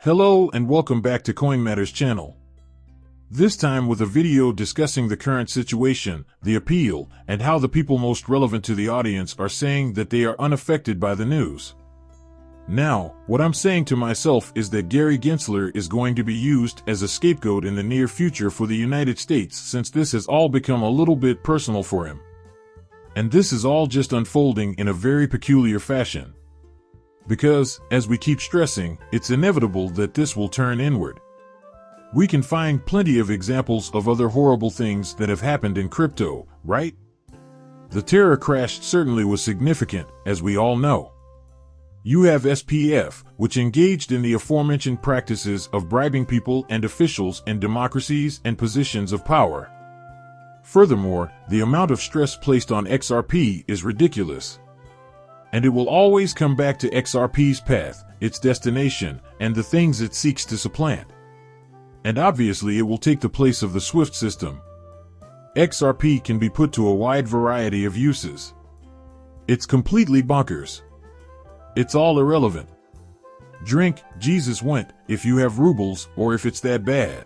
Hello and welcome back to Coin Matters channel. This time with a video discussing the current situation, the appeal, and how the people most relevant to the audience are saying that they are unaffected by the news. Now, what I'm saying to myself is that Gary Gensler is going to be used as a scapegoat in the near future for the United States, since this has all become a little bit personal for him. And this is all just unfolding in a very peculiar fashion. Because, as we keep stressing, it's inevitable that this will turn inward. We can find plenty of examples of other horrible things that have happened in crypto, right? The Terra crash certainly was significant, as we all know. You have SPF, which engaged in the aforementioned practices of bribing people and officials in democracies and positions of power. Furthermore, the amount of stress placed on XRP is ridiculous. And it will always come back to XRP's path, its destination, and the things it seeks to supplant. And obviously it will take the place of the SWIFT system. XRP can be put to a wide variety of uses. It's completely bonkers. It's all irrelevant. Drink, Jesus went, if you have rubles or if it's that bad.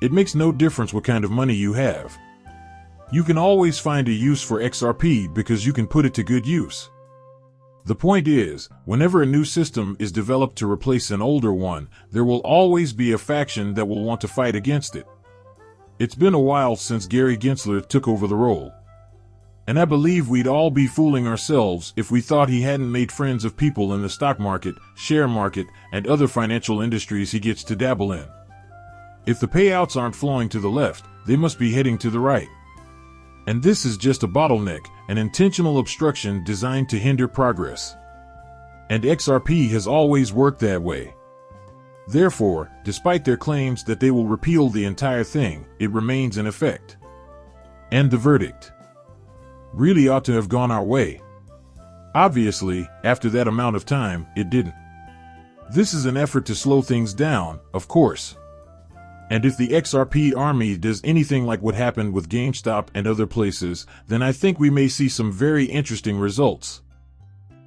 It makes no difference what kind of money you have. You can always find a use for XRP because you can put it to good use. The point is, whenever a new system is developed to replace an older one, there will always be a faction that will want to fight against it. It's been a while since Gary Gensler took over the role. And I believe we'd all be fooling ourselves if we thought he hadn't made friends of people in the stock market, share market, and other financial industries he gets to dabble in. If the payouts aren't flowing to the left, they must be heading to the right. And this is just a bottleneck, an intentional obstruction designed to hinder progress. And XRP has always worked that way. Therefore, despite their claims that they will repeal the entire thing, it remains in effect. And the verdict really ought to have gone our way. Obviously, after that amount of time, it didn't. This is an effort to slow things down, of course. And if the XRP army does anything like what happened with GameStop and other places, then I think we may see some very interesting results.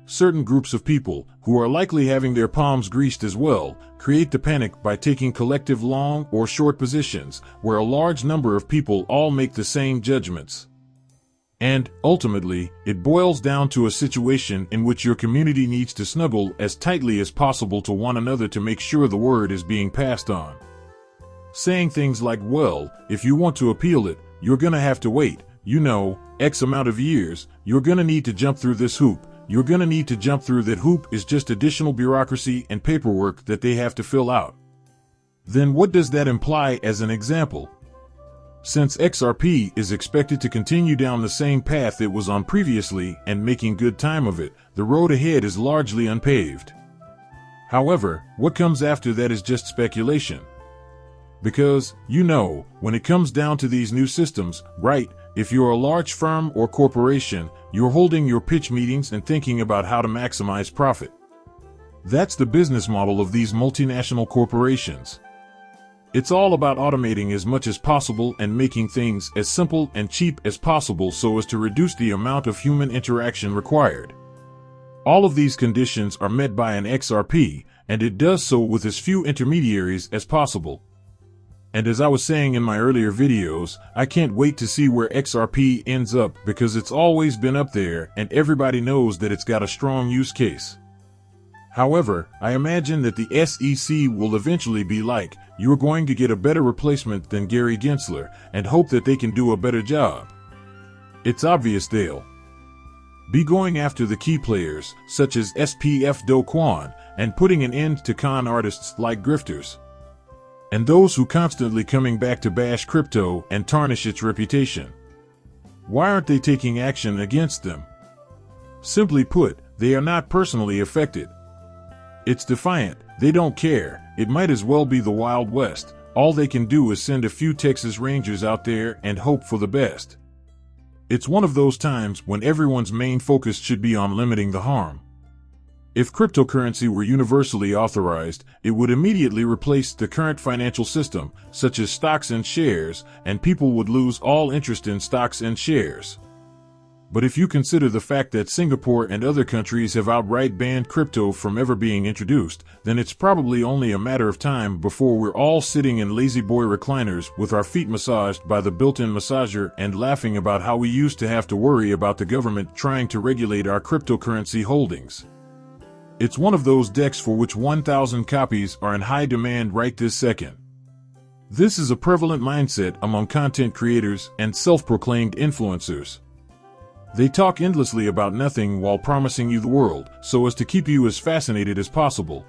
Certain groups of people, who are likely having their palms greased as well, create the panic by taking collective long or short positions, where a large number of people all make the same judgments. And, ultimately, it boils down to a situation in which your community needs to snuggle as tightly as possible to one another to make sure the word is being passed on. Saying things like, well, if you want to appeal it, you're gonna have to wait, X amount of years, you're gonna need to jump through this hoop, you're gonna need to jump through that hoop is just additional bureaucracy and paperwork that they have to fill out. Then what does that imply as an example? Since XRP is expected to continue down the same path it was on previously and making good time of it, the road ahead is largely unpaved. However, what comes after that is just speculation. Because, when it comes down to these new systems, right, if you're a large firm or corporation, you're holding your pitch meetings and thinking about how to maximize profit. That's the business model of these multinational corporations. It's all about automating as much as possible and making things as simple and cheap as possible so as to reduce the amount of human interaction required. All of these conditions are met by an XRP, and it does so with as few intermediaries as possible. And as I was saying in my earlier videos, I can't wait to see where XRP ends up because it's always been up there and everybody knows that it's got a strong use case. However, I imagine that the SEC will eventually be like, you're going to get a better replacement than Gary Gensler and hope that they can do a better job. It's obvious they'll be going after the key players, such as SPF Do Kwon, and putting an end to con artists like grifters. And those who constantly coming back to bash crypto and tarnish its reputation. Why aren't they taking action against them? Simply put, they are not personally affected. It's defiant, they don't care, it might as well be the Wild West, all they can do is send a few Texas Rangers out there and hope for the best. It's one of those times when everyone's main focus should be on limiting the harm. If cryptocurrency were universally authorized, it would immediately replace the current financial system, such as stocks and shares, and people would lose all interest in stocks and shares. But if you consider the fact that Singapore and other countries have outright banned crypto from ever being introduced, then it's probably only a matter of time before we're all sitting in lazy boy recliners with our feet massaged by the built-in massager and laughing about how we used to have to worry about the government trying to regulate our cryptocurrency holdings. It's one of those decks for which 1,000 copies are in high demand right this second. This is a prevalent mindset among content creators and self-proclaimed influencers. They talk endlessly about nothing while promising you the world, so as to keep you as fascinated as possible.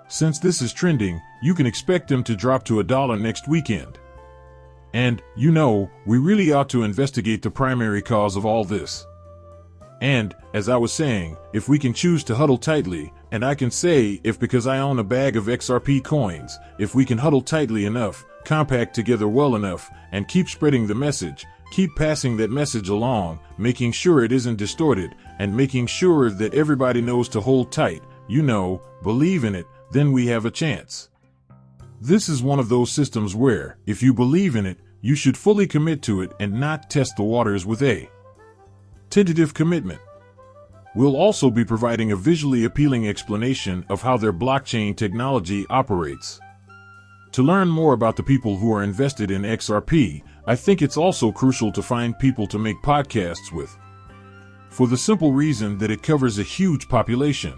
Since this is trending, you can expect them to drop to $1 next weekend. And, we really ought to investigate the primary cause of all this. And, as I was saying, if we can choose to huddle tightly, and I can say if because I own a bag of XRP coins, if we can huddle tightly enough, compact together well enough, and keep spreading the message, keep passing that message along, making sure it isn't distorted, and making sure that everybody knows to hold tight, believe in it, then we have a chance. This is one of those systems where, if you believe in it, you should fully commit to it and not test the waters with a tentative commitment. We'll also be providing a visually appealing explanation of how their blockchain technology operates. To learn more about the people who are invested in XRP, I think it's also crucial to find people to make podcasts with. For the simple reason that it covers a huge population.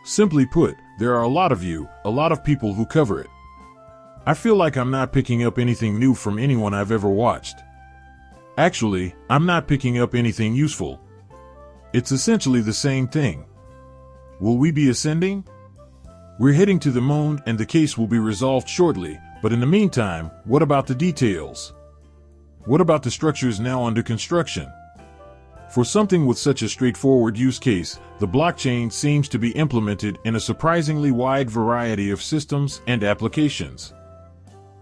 Simply put, there are a lot of you, a lot of people who cover it. I feel like I'm not picking up anything new from anyone I've ever watched. Actually, I'm not picking up anything useful. It's essentially the same thing. Will we be ascending? We're heading to the moon and the case will be resolved shortly, but in the meantime, what about the details? What about the structures now under construction? For something with such a straightforward use case, the blockchain seems to be implemented in a surprisingly wide variety of systems and applications.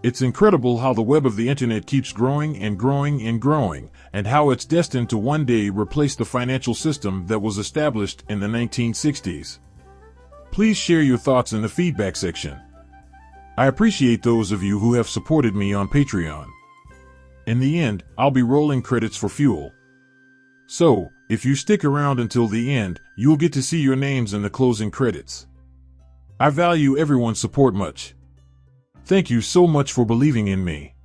It's incredible how the web of the internet keeps growing and growing and growing, and how it's destined to one day replace the financial system that was established in the 1960s. Please share your thoughts in the feedback section. I appreciate those of you who have supported me on Patreon. In the end, I'll be rolling credits for fuel. So, if you stick around until the end, you'll get to see your names in the closing credits. I value everyone's support much. Thank you so much for believing in me.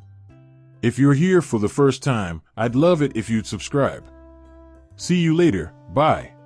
If you're here for the first time, I'd love it if you'd subscribe. See you later, bye.